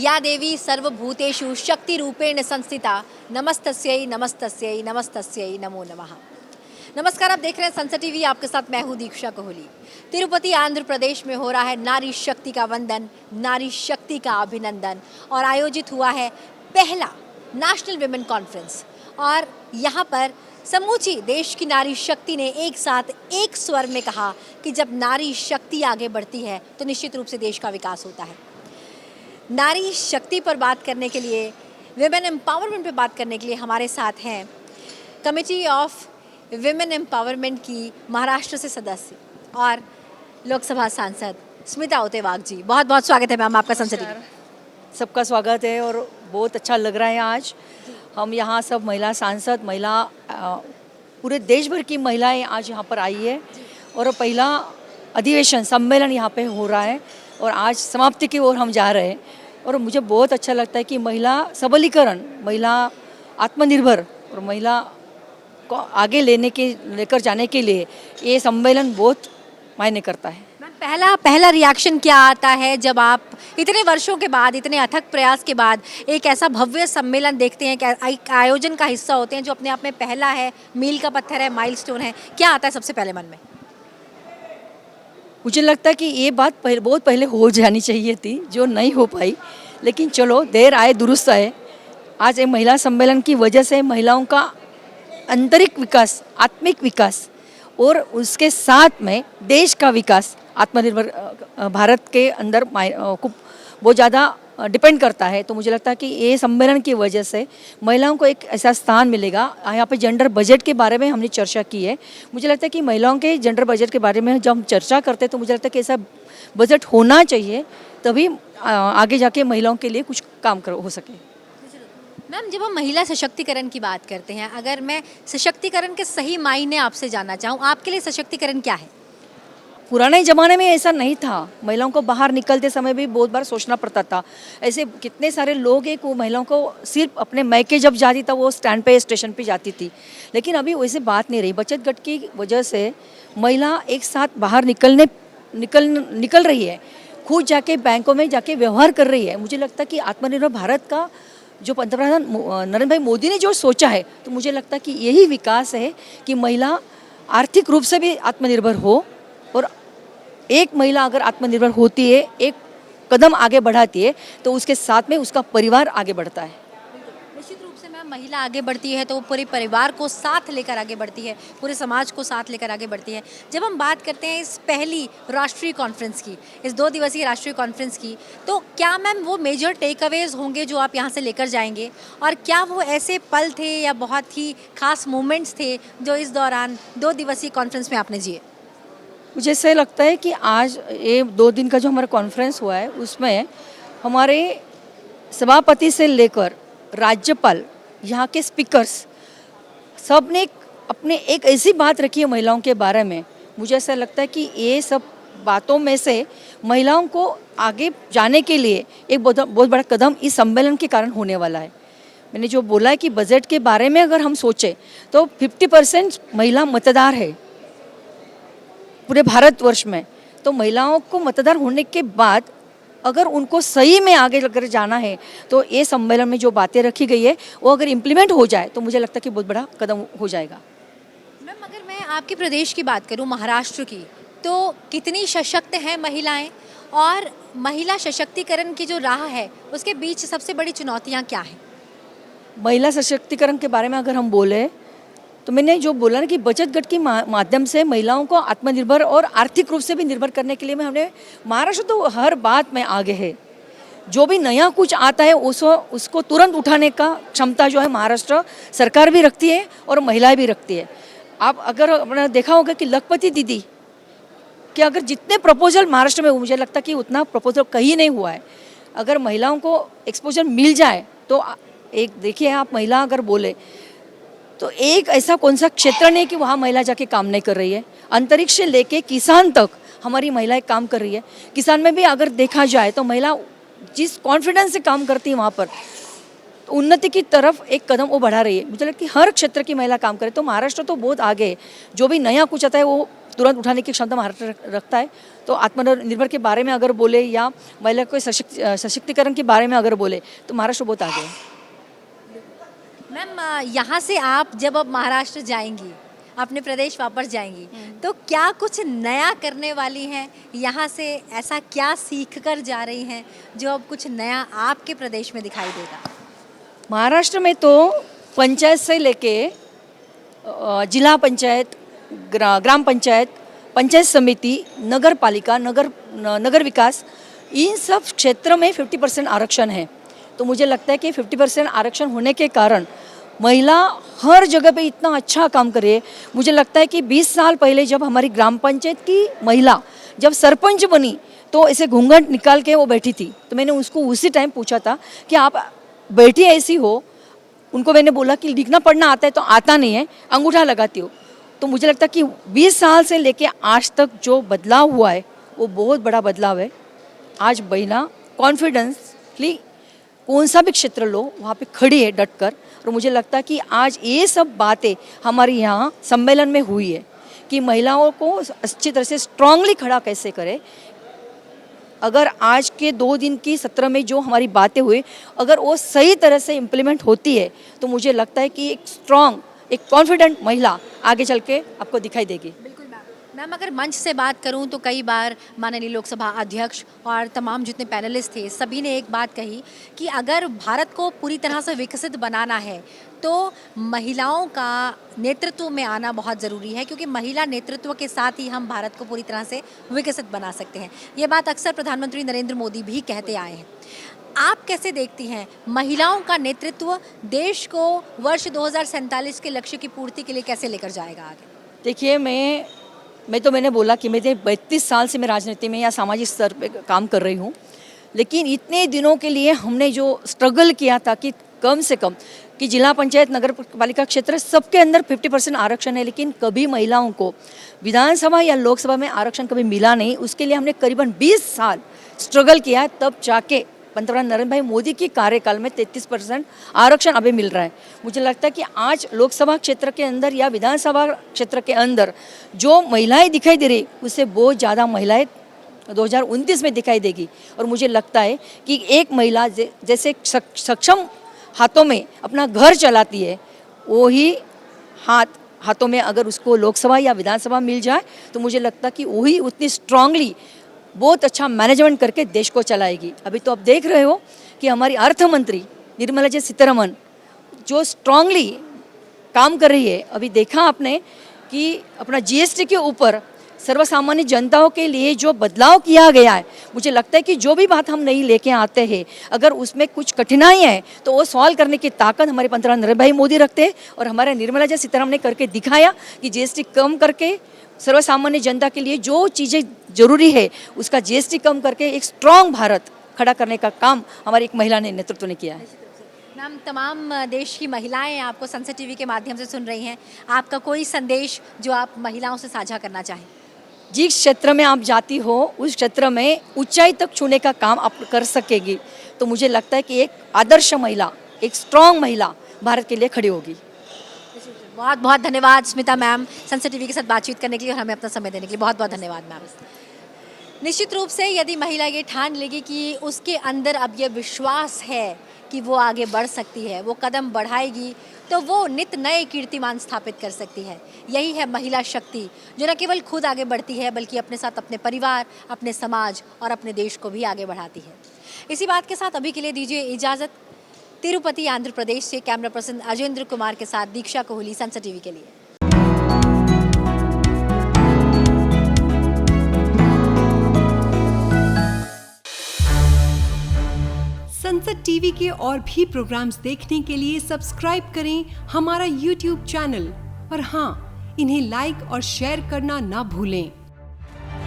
या देवी सर्वभूतेषु शक्तिरूपेण संस्थिता नमस्तस्यै नमस्तस्यै नमस्तस्यै नमो नमः। नमस्कार, आप देख रहे हैं संसद टीवी। आपके साथ मैं हूँ दीक्षा कोहली। तिरुपति आंध्र प्रदेश में हो रहा है नारी शक्ति का वंदन, नारी शक्ति का अभिनंदन और आयोजित हुआ है पहला नेशनल विमेन कॉन्फ्रेंस। और यहाँ पर समूची देश की नारी शक्ति ने एक साथ एक स्वर में कहा कि जब नारी शक्ति आगे बढ़ती है तो निश्चित रूप से देश का विकास होता है। नारी शक्ति पर बात करने के लिए, विमेन एम्पावरमेंट पर बात करने के लिए हमारे साथ हैं कमेटी ऑफ विमेन एम्पावरमेंट की महाराष्ट्र से सदस्य और लोकसभा सांसद स्मिता ओतेवाक जी। बहुत बहुत स्वागत है मैम आपका संसद में। सबका स्वागत है और बहुत अच्छा लग रहा है। आज हम यहाँ सब महिला सांसद, महिला पूरे देश भर की महिलाएं आज यहाँ पर आई है और पहला अधिवेशन सम्मेलन यहाँ पे हो रहा है और आज समाप्ति की ओर हम जा रहे हैं। और मुझे बहुत अच्छा लगता है कि महिला सबलीकरण, महिला आत्मनिर्भर और महिला को आगे लेकर जाने के लिए ये सम्मेलन बहुत मायने करता है। मैम, पहला रिएक्शन क्या आता है जब आप इतने वर्षों के बाद, इतने अथक प्रयास के बाद एक ऐसा भव्य सम्मेलन देखते हैं, एक आयोजन का हिस्सा होते हैं जो अपने आप में पहला है, मील का पत्थर है, माइलस्टोन है? क्या आता है सबसे पहले मन में? मुझे लगता है कि ये बात बहुत पहले हो जानी चाहिए थी, जो नहीं हो पाई। लेकिन चलो, देर आए दुरुस्त आए। आज ये महिला सम्मेलन की वजह से महिलाओं का आंतरिक विकास, आत्मिक विकास और उसके साथ में देश का विकास, आत्मनिर्भर भारत के अंदर को बहुत ज़्यादा डिपेंड करता है। तो मुझे लगता है कि ये सम्मेलन की वजह से महिलाओं को एक ऐसा स्थान मिलेगा। यहाँ पे जेंडर बजट के बारे में हमने चर्चा की है। मुझे लगता है कि महिलाओं के जेंडर बजट के बारे में जब हम चर्चा करते हैं तो मुझे लगता है कि ऐसा बजट होना चाहिए, तभी आगे जाके महिलाओं के लिए कुछ काम हो सके। मैम, जब हम महिला सशक्तिकरण की बात करते हैं, अगर मैं सशक्तिकरण के सही मायने आपसे जानना चाहूँ, आपके लिए सशक्तिकरण क्या है? पुराने ज़माने में ऐसा नहीं था। महिलाओं को बाहर निकलते समय भी बहुत बार सोचना पड़ता था। ऐसे कितने सारे लोग हैं को महिलाओं को सिर्फ अपने मैके जब जाती था वो स्टैंड पे, स्टेशन पे जाती थी। लेकिन अभी वैसे बात नहीं रही। बचत गट की वजह से महिला एक साथ बाहर निकल रही है, खुद जाके बैंकों में जाके व्यवहार कर रही है। मुझे लगता है कि आत्मनिर्भर भारत का जो पंतप्रधान नरेंद्र भाई मोदी ने जो सोचा है, तो मुझे लगता है कि यही विकास है कि महिला आर्थिक रूप से भी आत्मनिर्भर हो। और एक महिला अगर आत्मनिर्भर होती है, एक कदम आगे बढ़ाती है, तो उसके साथ में उसका परिवार आगे बढ़ता है। निश्चित रूप से मैम, महिला आगे बढ़ती है तो पूरे परिवार को साथ लेकर आगे बढ़ती है, पूरे समाज को साथ लेकर आगे बढ़ती है। जब हम बात करते हैं इस पहली राष्ट्रीय कॉन्फ्रेंस की, इस 2 दिवसीय राष्ट्रीय कॉन्फ्रेंस की, तो क्या मैम वो मेजर टेक अवेज होंगे जो आप यहाँ से लेकर जाएंगे? और क्या वो ऐसे पल थे या बहुत ही खास मोमेंट्स थे जो इस दौरान 2 दिवसीय कॉन्फ्रेंस में आपने जिए? मुझे ऐसा लगता है कि आज ये 2 दिन का जो हमारा कॉन्फ्रेंस हुआ है उसमें हमारे सभापति से लेकर राज्यपाल, यहाँ के स्पीकर्स, सब ने अपने एक ऐसी बात रखी है महिलाओं के बारे में। मुझे ऐसा लगता है कि ये सब बातों में से महिलाओं को आगे जाने के लिए एक बहुत बड़ा कदम इस सम्मेलन के कारण होने वाला है। मैंने जो बोला है कि बजट के बारे में अगर हम सोचें तो 50% महिला मतदार है पूरे भारतवर्ष में। तो महिलाओं को मतदार होने के बाद अगर उनको सही में आगे लेकर जाना है तो ये सम्मेलन में जो बातें रखी गई है वो अगर इम्प्लीमेंट हो जाए तो मुझे लगता है कि बहुत बड़ा कदम हो जाएगा। मैम, अगर मैं आपके प्रदेश की बात करूं, महाराष्ट्र की, तो कितनी सशक्त हैं महिलाएं? और महिला सशक्तिकरण की जो राह है उसके बीच सबसे बड़ी चुनौतियाँ क्या हैं? महिला सशक्तिकरण के बारे में अगर हम बोले तो मैंने जो बोला ना कि बचत गट के माध्यम से महिलाओं को आत्मनिर्भर और आर्थिक रूप से भी निर्भर करने के लिए में हमने, महाराष्ट्र तो हर बात में आगे है। जो भी नया कुछ आता है उसको तुरंत उठाने का क्षमता जो है महाराष्ट्र सरकार भी रखती है और महिलाएं भी रखती है। आप अगर आपने देखा होगा कि लखपति दीदी कि अगर जितने प्रपोजल महाराष्ट्र में, मुझे लगता है कि उतना प्रपोजल कहीं नहीं हुआ है। अगर महिलाओं को एक्सपोजर मिल जाए तो एक देखिए, आप महिला अगर बोले तो एक ऐसा कौन सा क्षेत्र नहीं कि वहाँ महिला जाके काम नहीं कर रही है। अंतरिक्ष से लेके किसान तक हमारी महिलाएं काम कर रही है। किसान में भी अगर देखा जाए तो महिला जिस कॉन्फिडेंस से काम करती है वहाँ पर तो उन्नति की तरफ एक कदम वो बढ़ा रही है। मुझे लगता है कि हर क्षेत्र की महिला काम करे तो महाराष्ट्र तो बहुत आगे है। जो भी नया कुछ आता है वो तुरंत उठाने की क्षमता महाराष्ट्र रखता है। तो आत्मनिर्भर के बारे में अगर बोले या महिला को सशक्तिकरण के बारे में अगर बोले तो महाराष्ट्र बहुत आगे है। मैम, यहाँ से आप जब अब महाराष्ट्र जाएंगी, अपने प्रदेश वापस जाएंगी, तो क्या कुछ नया करने वाली हैं? यहाँ से ऐसा क्या सीख कर जा रही हैं जो अब कुछ नया आपके प्रदेश में दिखाई देगा? महाराष्ट्र में तो पंचायत से लेके जिला पंचायत, ग्राम पंचायत, पंचायत समिति, नगर पालिका, नगर विकास, इन सब क्षेत्र में 50% आरक्षण है। तो मुझे लगता है कि 50% आरक्षण होने के कारण महिला हर जगह पे इतना अच्छा काम कर रही है। मुझे लगता है कि 20 साल पहले जब हमारी ग्राम पंचायत की महिला जब सरपंच बनी तो ऐसे घूंघट निकाल के वो बैठी थी। तो मैंने उसको उसी टाइम पूछा था कि आप बैठी ऐसी हो। उनको मैंने बोला कि लिखना पढ़ना आता है तो आता नहीं है, अंगूठा लगाती हो। तो मुझे लगता है कि 20 साल से लेके आज तक जो बदलाव हुआ है वो बहुत बड़ा बदलाव है। आज महिला कॉन्फिडेंसली कौन सा भी क्षेत्र लो वहाँ पे खड़ी है डट कर। और मुझे लगता है कि आज ये सब बातें हमारे यहाँ सम्मेलन में हुई है कि महिलाओं को अच्छी तरह से स्ट्रांगली खड़ा कैसे करें। अगर आज के 2 दिन की सत्र में जो हमारी बातें हुई, अगर वो सही तरह से इम्प्लीमेंट होती है तो मुझे लगता है कि एक स्ट्रांग, एक कॉन्फिडेंट महिला आगे चल के आपको दिखाई देगी। बिल्कुल मैम, अगर मंच से बात करूं तो कई बार माननीय लोकसभा अध्यक्ष और तमाम जितने पैनलिस्ट थे सभी ने एक बात कही कि अगर भारत को पूरी तरह से विकसित बनाना है तो महिलाओं का नेतृत्व में आना बहुत ज़रूरी है, क्योंकि महिला नेतृत्व के साथ ही हम भारत को पूरी तरह से विकसित बना सकते हैं। ये बात अक्सर प्रधानमंत्री नरेंद्र मोदी भी कहते आए हैं। आप कैसे देखती हैं महिलाओं का नेतृत्व देश को वर्ष 2047 के लक्ष्य की पूर्ति के लिए कैसे लेकर जाएगा आगे? देखिए, मैंने बोला कि मैं 32 साल से मैं राजनीति में या सामाजिक स्तर पे काम कर रही हूँ, लेकिन इतने दिनों के लिए हमने जो स्ट्रगल किया था कि कम से कम कि जिला पंचायत, नगर पालिका क्षेत्र सबके अंदर 50% आरक्षण है, लेकिन कभी महिलाओं को विधानसभा या लोकसभा में आरक्षण कभी मिला नहीं। उसके लिए हमने करीबन 20 साल स्ट्रगल किया, तब जाके पंतप्रधान नरेंद्र भाई मोदी के कार्यकाल में 33% आरक्षण अभी मिल रहा है। मुझे लगता है कि आज लोकसभा क्षेत्र के अंदर या विधानसभा क्षेत्र के अंदर जो महिलाएं दिखाई दे रही, उससे बहुत ज़्यादा महिलाएं 2029 में दिखाई देगी। और मुझे लगता है कि एक महिला जैसे सक्षम हाथों में अपना घर चलाती है, वही हाथों में अगर उसको लोकसभा या विधानसभा मिल जाए तो मुझे लगता है कि वही उतनी स्ट्रांगली बहुत अच्छा मैनेजमेंट करके देश को चलाएगी। अभी तो आप देख रहे हो कि हमारी अर्थ मंत्री निर्मला जी सीतारमण जो स्ट्रांगली काम कर रही है। अभी देखा आपने कि अपना जीएसटी के ऊपर सर्वसामान्य जनताओं के लिए जो बदलाव किया गया है, मुझे लगता है कि जो भी बात हम नहीं लेके आते हैं, अगर उसमें कुछ कठिनाई है तो वो सॉल्व करने की ताकत हमारे पंतप्रधान नरेंद्र भाई मोदी रखते हैं। और हमारे निर्मला जी सीतारमण ने करके दिखाया कि जीएसटी कम करके सर्वसामान्य जनता के लिए जो चीज़ें जरूरी है उसका जीएसटी कम करके एक स्ट्रांग भारत खड़ा करने का काम हमारी एक महिला ने नेतृत्व ने किया है। मैम, तमाम देश की महिलाएं आपको संसद टीवी के माध्यम से सुन रही हैं। आपका कोई संदेश जो आप महिलाओं से साझा करना चाहें? जिस क्षेत्र में आप जाती हो उस क्षेत्र में ऊंचाई तक छूने का काम आप कर सकेगी। तो मुझे लगता है कि एक आदर्श महिला, एक स्ट्रांग महिला भारत के लिए खड़ी होगी। बहुत बहुत धन्यवाद स्मिता मैम, संसद टीवी के साथ बातचीत करने के लिए और हमें अपना समय देने के लिए बहुत बहुत धन्यवाद मैम। निश्चित रूप से यदि महिला ये ठान लेगी कि उसके अंदर अब ये विश्वास है कि वो आगे बढ़ सकती है, वो कदम बढ़ाएगी, तो वो नित नए कीर्तिमान स्थापित कर सकती है। यही है महिला शक्ति, जो न केवल खुद आगे बढ़ती है बल्कि अपने साथ अपने परिवार, अपने समाज और अपने देश को भी आगे बढ़ाती है। इसी बात के साथ अभी के लिए दीजिए इजाज़त। तिरुपति, आंध्र प्रदेश से कैमरा पर्सन अजेंद्र कुमार के साथ दीक्षा कोहली, संसद टीवी के लिए। संसद टीवी के और भी प्रोग्राम्स देखने के लिए सब्सक्राइब करें हमारा YouTube चैनल और हाँ, इन्हें लाइक और शेयर करना ना भूलें।